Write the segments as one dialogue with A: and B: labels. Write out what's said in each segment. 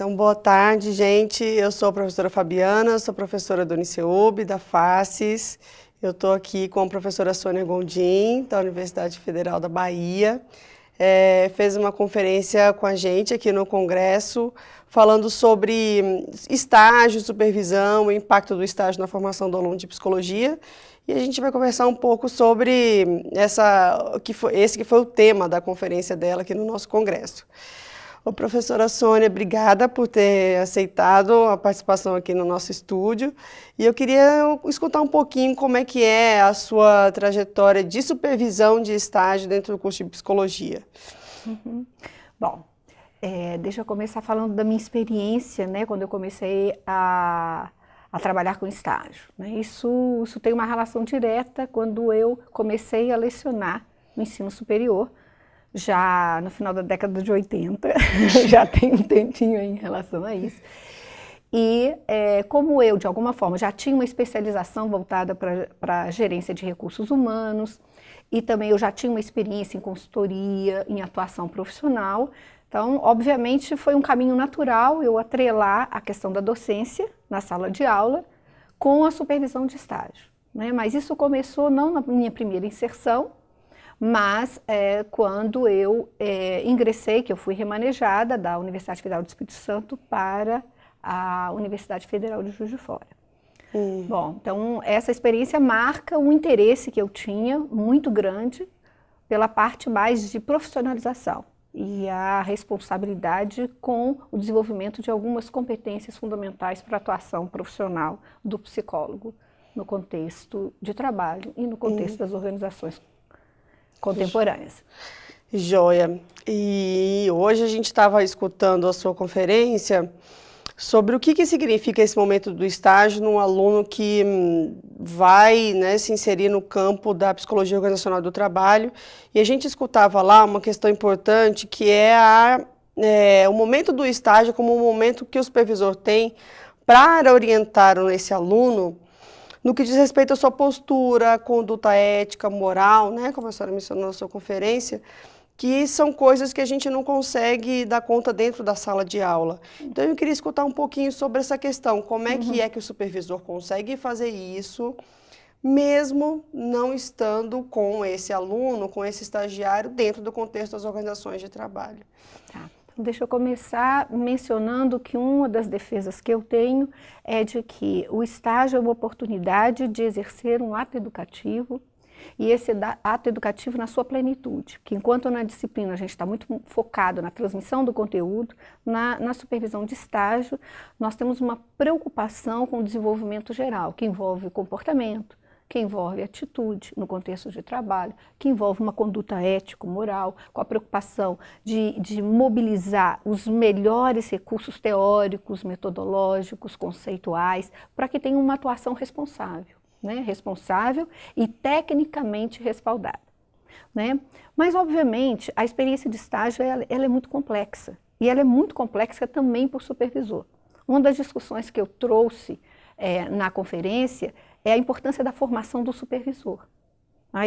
A: Então, boa tarde, gente. Eu sou a professora Fabiana, sou professora do Uniceub, da FACES. Eu estou aqui com a professora Sônia Gondim, da Universidade Federal da Bahia. Fez uma conferência com a gente aqui no Congresso, falando sobre estágio, supervisão, o impacto do estágio na formação do aluno de psicologia. E a gente vai conversar um pouco sobre esse que foi o tema da conferência dela aqui no nosso Congresso. Ô, professora Sônia, obrigada por ter aceitado a participação aqui no nosso estúdio. E eu queria escutar um pouquinho como é que é a sua trajetória de supervisão de estágio dentro do curso de psicologia.
B: Bom, deixa eu começar falando da minha experiência, né, quando eu comecei a trabalhar com estágio. Né? Isso tem uma relação direta quando eu comecei a lecionar no ensino superior, já no final da década de 80, já tem um tempinho aí em relação a isso. E como eu, de alguma forma, já tinha uma especialização voltada para a gerência de recursos humanos, e também eu já tinha uma experiência em consultoria, em atuação profissional, então, obviamente, foi um caminho natural eu atrelar a questão da docência na sala de aula com a supervisão de estágio. Né? Mas isso começou não na minha primeira inserção, mas quando eu ingressei, que eu fui remanejada da Universidade Federal do Espírito Santo para a Universidade Federal de Juiz de Fora. Bom, então essa experiência marca um interesse que eu tinha muito grande pela parte mais de profissionalização e a responsabilidade com o desenvolvimento de algumas competências fundamentais para a atuação profissional do psicólogo no contexto de trabalho e no contexto das organizações contemporâneas.
A: Joia. E hoje a gente estava escutando a sua conferência sobre o que significa esse momento do estágio num aluno que vai, né, se inserir no campo da psicologia organizacional do trabalho. E a gente escutava lá uma questão importante, que é o momento do estágio como um momento que o supervisor tem para orientar esse aluno no que diz respeito à sua postura, conduta ética, moral, né, como a senhora mencionou na sua conferência, que são coisas que a gente não consegue dar conta dentro da sala de aula. Então, eu queria escutar um pouquinho sobre essa questão. Como é que o supervisor consegue fazer isso, mesmo não estando com esse aluno, com esse estagiário, dentro do contexto das organizações de trabalho?
B: Tá. Deixa eu começar mencionando que uma das defesas que eu tenho é de que o estágio é uma oportunidade de exercer um ato educativo, e esse ato educativo na sua plenitude, que enquanto na disciplina a gente está muito focado na transmissão do conteúdo, na supervisão de estágio, nós temos uma preocupação com o desenvolvimento geral, que envolve comportamento, que envolve atitude no contexto de trabalho, que envolve uma conduta ético-moral, com a preocupação de mobilizar os melhores recursos teóricos, metodológicos, conceituais, para que tenha uma atuação responsável, né? Responsável e tecnicamente respaldada. Né? Mas, obviamente, a experiência de estágio ela é muito complexa, e ela é muito complexa também por supervisor. Uma das discussões que eu trouxe na conferência é a importância da formação do supervisor.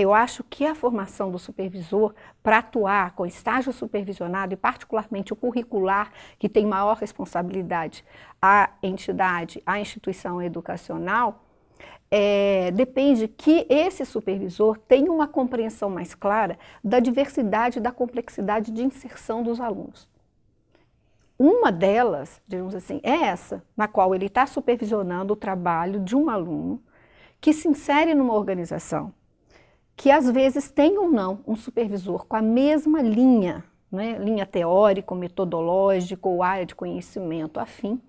B: Eu acho que a formação do supervisor para atuar com estágio supervisionado, e particularmente o curricular, que tem maior responsabilidade à entidade, à instituição educacional, depende que esse supervisor tenha uma compreensão mais clara da diversidade e da complexidade de inserção dos alunos. Uma delas, digamos assim, é essa, na qual ele está supervisionando o trabalho de um aluno que se insere numa organização, que às vezes tem ou não um supervisor com a mesma linha, né, linha teórica, metodológica ou área de conhecimento afim,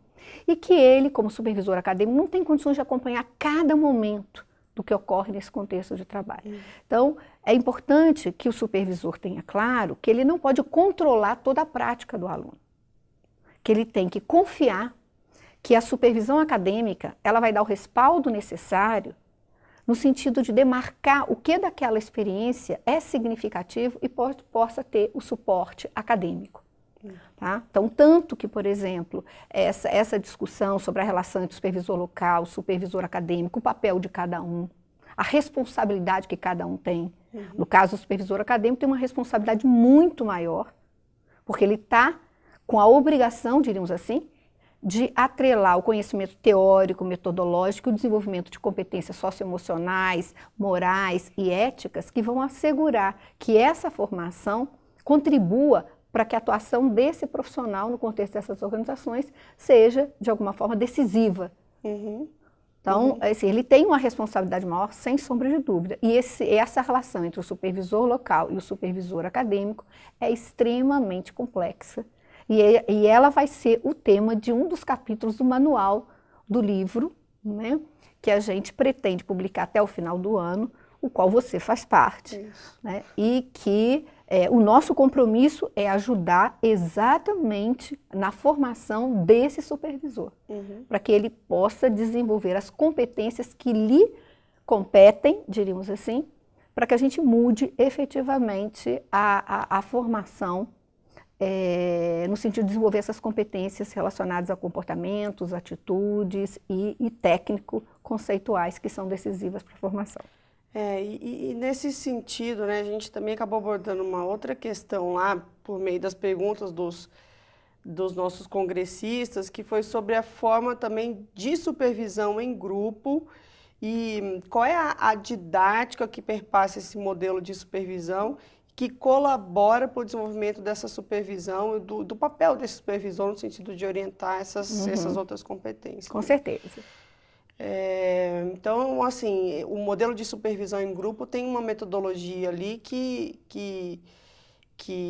B: e que ele, como supervisor acadêmico, não tem condições de acompanhar cada momento do que ocorre nesse contexto de trabalho. Então, é importante que o supervisor tenha claro que ele não pode controlar toda a prática do aluno, que ele tem que confiar que a supervisão acadêmica ela vai dar o respaldo necessário no sentido de demarcar o que daquela experiência é significativo e possa ter o suporte acadêmico. Tá? Então, tanto que, por exemplo, essa discussão sobre a relação entre o supervisor local, o supervisor acadêmico, o papel de cada um, a responsabilidade que cada um tem. No caso, o supervisor acadêmico tem uma responsabilidade muito maior, porque ele está com a obrigação, diríamos assim, de atrelar o conhecimento teórico, metodológico, o desenvolvimento de competências socioemocionais, morais e éticas que vão assegurar que essa formação contribua para que a atuação desse profissional no contexto dessas organizações seja, de alguma forma, decisiva. Então, assim, ele tem uma responsabilidade maior, sem sombra de dúvida. E essa relação entre o supervisor local e o supervisor acadêmico é extremamente complexa. E ela vai ser o tema de um dos capítulos do manual do livro, né, que a gente pretende publicar até o final do ano, o qual você faz parte. Né, e que o nosso compromisso é ajudar exatamente na formação desse supervisor, para que ele possa desenvolver as competências que lhe competem, diríamos assim, para que a gente mude efetivamente a formação no sentido de desenvolver essas competências relacionadas a comportamentos, atitudes e técnico-conceituais que são decisivas para a formação.
A: E nesse sentido, né, a gente também acabou abordando uma outra questão lá, por meio das perguntas dos nossos congressistas, que foi sobre a forma também de supervisão em grupo e qual é a didática que perpassa esse modelo de supervisão que colabora para o desenvolvimento dessa supervisão e do papel desse supervisor no sentido de orientar essas outras competências.
B: Com certeza.
A: Então, assim, o modelo de supervisão em grupo tem uma metodologia ali que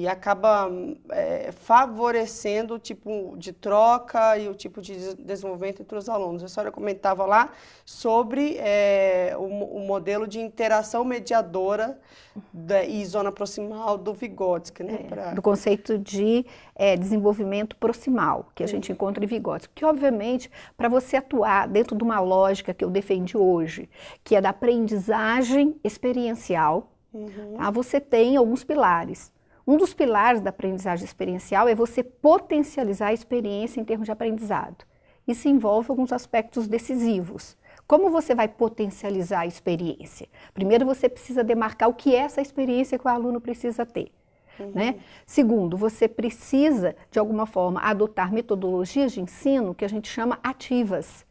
A: acaba favorecendo o tipo de troca e o tipo de desenvolvimento entre os alunos. A senhora comentava lá sobre o modelo de interação mediadora e zona proximal do Vygotsky, né?
B: Do conceito de desenvolvimento proximal, que a gente encontra em Vygotsky. Porque, obviamente, para você atuar dentro de uma lógica que eu defendi hoje, que é da aprendizagem experiencial, tá? Você tem alguns pilares. Um dos pilares da aprendizagem experiencial é você potencializar a experiência em termos de aprendizado. Isso envolve alguns aspectos decisivos. Como você vai potencializar a experiência? Primeiro, você precisa demarcar o que é essa experiência que o aluno precisa ter. Né? Segundo, você precisa, de alguma forma, adotar metodologias de ensino que a gente chama ativas,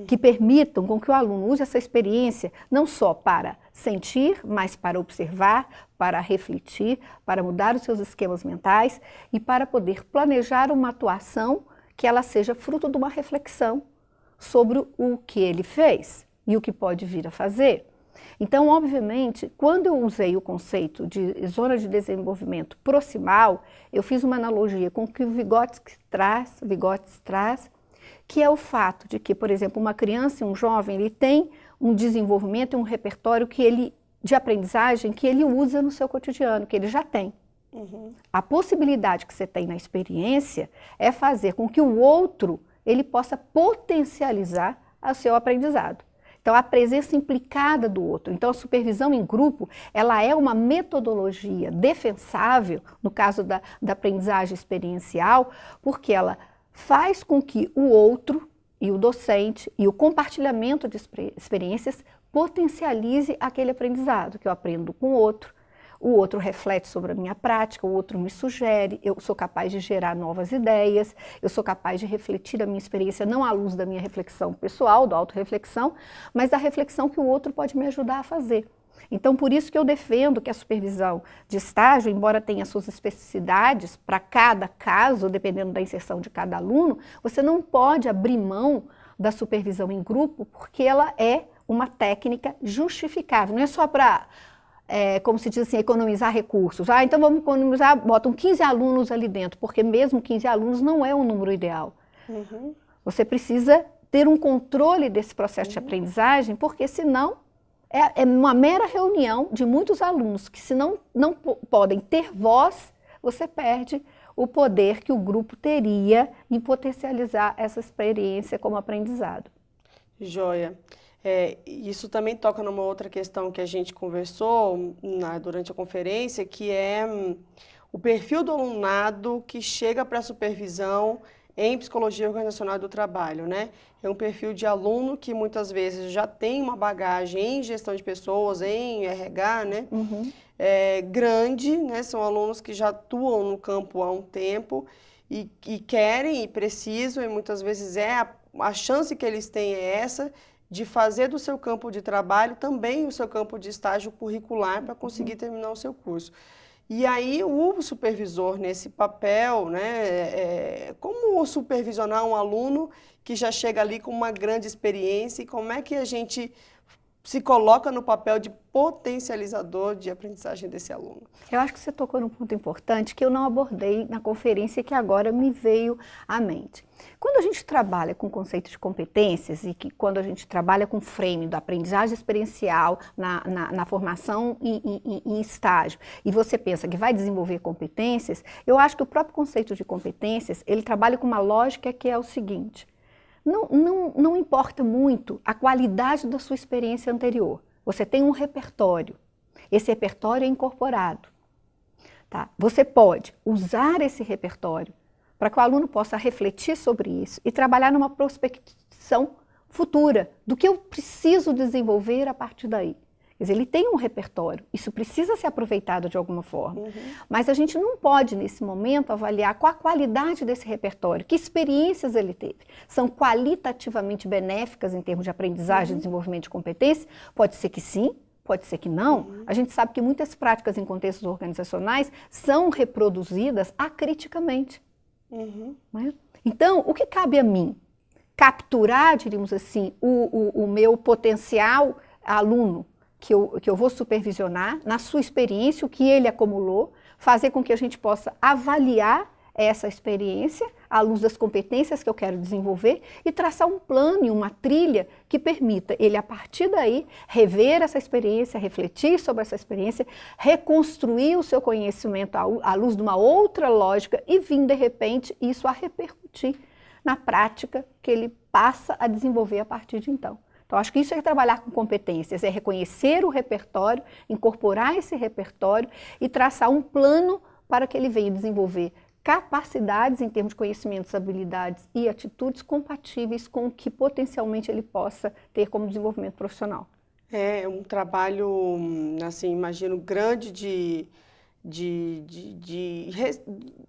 B: que permitam com que o aluno use essa experiência não só para sentir, mas para observar, para refletir, para mudar os seus esquemas mentais e para poder planejar uma atuação que ela seja fruto de uma reflexão sobre o que ele fez e o que pode vir a fazer. Então, obviamente, quando eu usei o conceito de zona de desenvolvimento proximal, eu fiz uma analogia com o que o Vygotsky traz, que é o fato de que, por exemplo, uma criança e um jovem, ele tem um desenvolvimento e um repertório de aprendizagem que ele usa no seu cotidiano, que ele já tem. A possibilidade que você tem na experiência é fazer com que o outro ele possa potencializar o seu aprendizado. Então, a presença implicada do outro. Então, a supervisão em grupo, ela é uma metodologia defensável, no caso da aprendizagem experiencial, porque ela faz com que o outro e o docente e o compartilhamento de experiências potencialize aquele aprendizado, que eu aprendo com o outro reflete sobre a minha prática, o outro me sugere, eu sou capaz de gerar novas ideias, eu sou capaz de refletir a minha experiência não à luz da minha reflexão pessoal, da autorreflexão, mas da reflexão que o outro pode me ajudar a fazer. Então, por isso que eu defendo que a supervisão de estágio, embora tenha suas especificidades para cada caso, dependendo da inserção de cada aluno, você não pode abrir mão da supervisão em grupo, porque ela é uma técnica justificável, não é só para, como se diz assim, economizar recursos. Então vamos economizar, botam 15 alunos ali dentro, porque mesmo 15 alunos não é um número ideal. Você precisa ter um controle desse processo de aprendizagem, porque senão é uma mera reunião de muitos alunos que, se não podem ter voz, você perde o poder que o grupo teria em potencializar essa experiência como aprendizado.
A: Joia. Isso também toca numa outra questão que a gente conversou durante a conferência, que é o perfil do alunado que chega para a supervisão em psicologia organizacional do trabalho, né? É um perfil de aluno que muitas vezes já tem uma bagagem em gestão de pessoas, em RH, né? Grande, né? São alunos que já atuam no campo há um tempo e querem e precisam, e muitas vezes a chance que eles têm é essa, de fazer do seu campo de trabalho também o seu campo de estágio curricular para conseguir terminar o seu curso. E aí o supervisor nesse papel, né, como supervisionar um aluno que já chega ali com uma grande experiência e como é que a gente se coloca no papel de potencializador de aprendizagem desse aluno?
B: Eu acho que você tocou num ponto importante que eu não abordei na conferência que agora me veio à mente. Quando a gente trabalha com conceito de competências e que quando a gente trabalha com frame da aprendizagem experiencial na formação em estágio e você pensa que vai desenvolver competências, eu acho que o próprio conceito de competências, ele trabalha com uma lógica que é o seguinte: não importa muito a qualidade da sua experiência anterior. Você tem um repertório. Esse repertório é incorporado. Tá? Você pode usar esse repertório para que o aluno possa refletir sobre isso e trabalhar numa prospecção futura do que eu preciso desenvolver a partir daí. Quer dizer, ele tem um repertório, isso precisa ser aproveitado de alguma forma. Mas a gente não pode, nesse momento, avaliar qual a qualidade desse repertório, que experiências ele teve. São qualitativamente benéficas em termos de aprendizagem e desenvolvimento de competência? Pode ser que sim, pode ser que não. A gente sabe que muitas práticas em contextos organizacionais são reproduzidas acriticamente. Né? Então, o que cabe a mim? Capturar, diríamos assim, o meu potencial aluno, que eu vou supervisionar, na sua experiência, o que ele acumulou, fazer com que a gente possa avaliar essa experiência à luz das competências que eu quero desenvolver e traçar um plano e uma trilha que permita ele, a partir daí, rever essa experiência, refletir sobre essa experiência, reconstruir o seu conhecimento à luz de uma outra lógica e vir, de repente, isso a repercutir na prática que ele passa a desenvolver a partir de então. Então, acho que isso é trabalhar com competências, é reconhecer o repertório, incorporar esse repertório e traçar um plano para que ele venha desenvolver capacidades em termos de conhecimentos, habilidades e atitudes compatíveis com o que potencialmente ele possa ter como desenvolvimento profissional.
A: É um trabalho, assim, imagino, grande de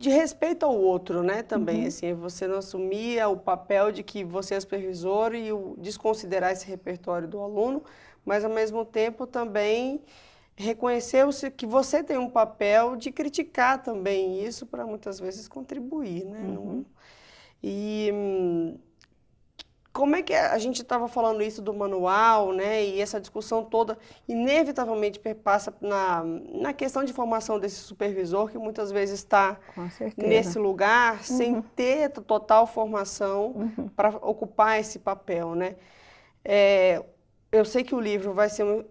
A: respeito ao outro, né, também, assim, você não assumir o papel de que você é supervisor e desconsiderar esse repertório do aluno, mas ao mesmo tempo também reconhecer que você tem um papel de criticar também isso para muitas vezes contribuir, né? Como é que a gente estava falando isso do manual, né? E essa discussão toda inevitavelmente perpassa na questão de formação desse supervisor, que muitas vezes está nesse lugar sem ter total formação para ocupar esse papel, né? Eu sei que o livro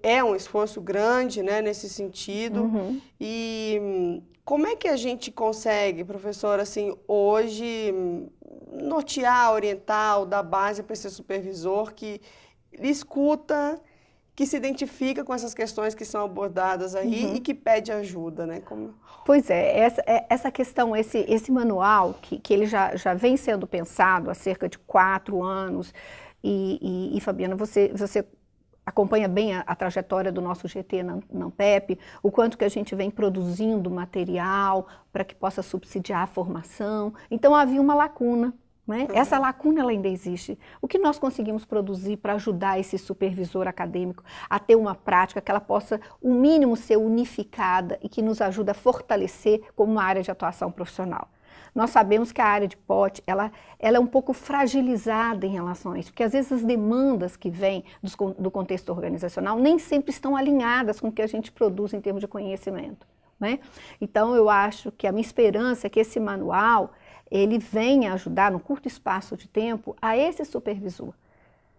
A: é um esforço grande, né, nesse sentido. E como é que a gente consegue, professora, assim, hoje nortear, orientar, dar base para esse supervisor que escuta, que se identifica com essas questões que são abordadas aí e que pede ajuda, né?
B: Pois é, essa questão, esse manual, que ele já vem sendo pensado há cerca de 4 anos, e Fabiana, você acompanha bem a trajetória do nosso GT na Ampep, o quanto que a gente vem produzindo material para que possa subsidiar a formação. Então havia uma lacuna, né? Essa lacuna ela ainda existe. O que nós conseguimos produzir para ajudar esse supervisor acadêmico a ter uma prática que ela possa, o mínimo, ser unificada e que nos ajude a fortalecer como uma área de atuação profissional? Nós sabemos que a área de POT, ela é um pouco fragilizada em relação a isso, porque às vezes as demandas que vêm do contexto organizacional nem sempre estão alinhadas com o que a gente produz em termos de conhecimento, né? Então, eu acho que a minha esperança é que esse manual, ele venha ajudar, no curto espaço de tempo, a esse supervisor.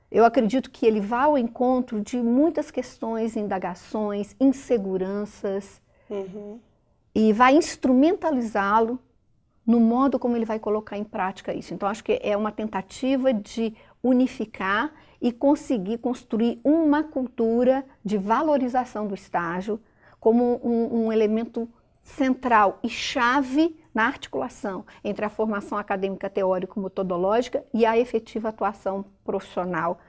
B: Eu acredito que ele vá ao encontro de muitas questões, indagações, inseguranças, e vai instrumentalizá-lo no modo como ele vai colocar em prática isso. Então, acho que é uma tentativa de unificar e conseguir construir uma cultura de valorização do estágio como um elemento central e chave na articulação entre a formação acadêmica teórico-metodológica e a efetiva atuação profissional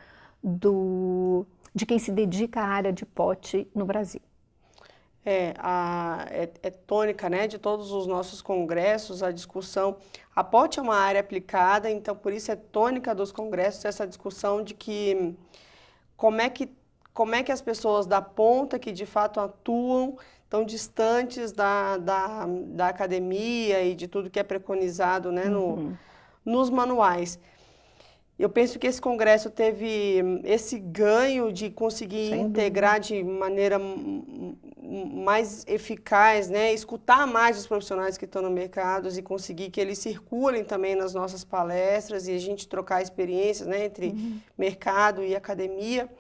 B: de quem se dedica à área de POT no Brasil.
A: É tônica, né, de todos os nossos congressos, a discussão. A POT é uma área aplicada, então por isso é tônica dos congressos essa discussão de que como é que, como é que as pessoas da ponta que de fato atuam, tão distantes da academia e de tudo que é preconizado, né, nos manuais. Eu penso que esse congresso teve esse ganho de conseguir integrar de maneira mais eficaz, né? Escutar mais os profissionais que estão no mercado e conseguir que eles circulem também nas nossas palestras e a gente trocar experiências, né, entre mercado e academia.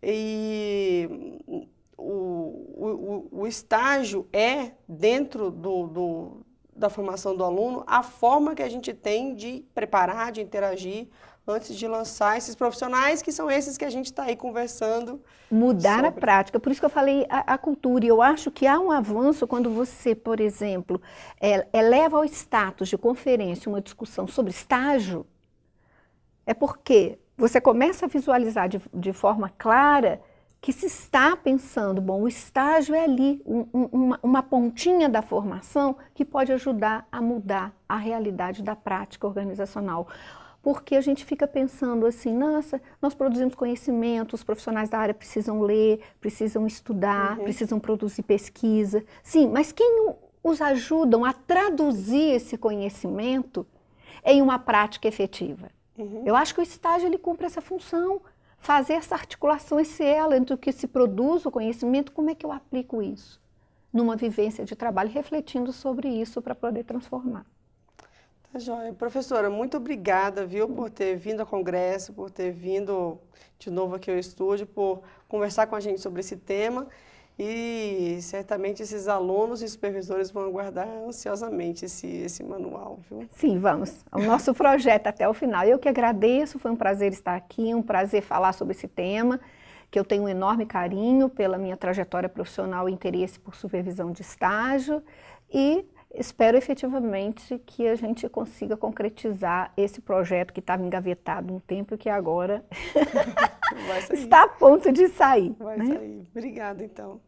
A: E o estágio é, dentro da formação do aluno, a forma que a gente tem de preparar, de interagir, antes de lançar esses profissionais, que são esses que a gente está aí conversando.
B: Mudar a prática, por isso que eu falei a cultura, e eu acho que há um avanço quando você, por exemplo, eleva ao status de conferência uma discussão sobre estágio, é porque você começa a visualizar de forma clara que se está pensando, bom, o estágio é ali, uma pontinha da formação que pode ajudar a mudar a realidade da prática organizacional. Porque a gente fica pensando assim, nossa, nós produzimos conhecimento, os profissionais da área precisam ler, precisam estudar, precisam produzir pesquisa. Sim, mas quem os ajudam a traduzir esse conhecimento em uma prática efetiva? Eu acho que o estágio ele cumpre essa função, fazer essa articulação, esse elo entre o que se produz, o conhecimento, como é que eu aplico isso numa vivência de trabalho, refletindo sobre isso para poder transformar.
A: Tá joia. Professora, muito obrigada, viu, por ter vindo ao congresso, por ter vindo de novo aqui ao estúdio, por conversar com a gente sobre esse tema e certamente esses alunos e supervisores vão aguardar ansiosamente esse manual, viu?
B: Sim, vamos. O nosso projeto até o final. Eu que agradeço, foi um prazer estar aqui, um prazer falar sobre esse tema, que eu tenho um enorme carinho pela minha trajetória profissional e interesse por supervisão de estágio e espero efetivamente que a gente consiga concretizar esse projeto que estava engavetado um tempo e que agora está a ponto de sair.
A: Vai sair. Obrigada, então.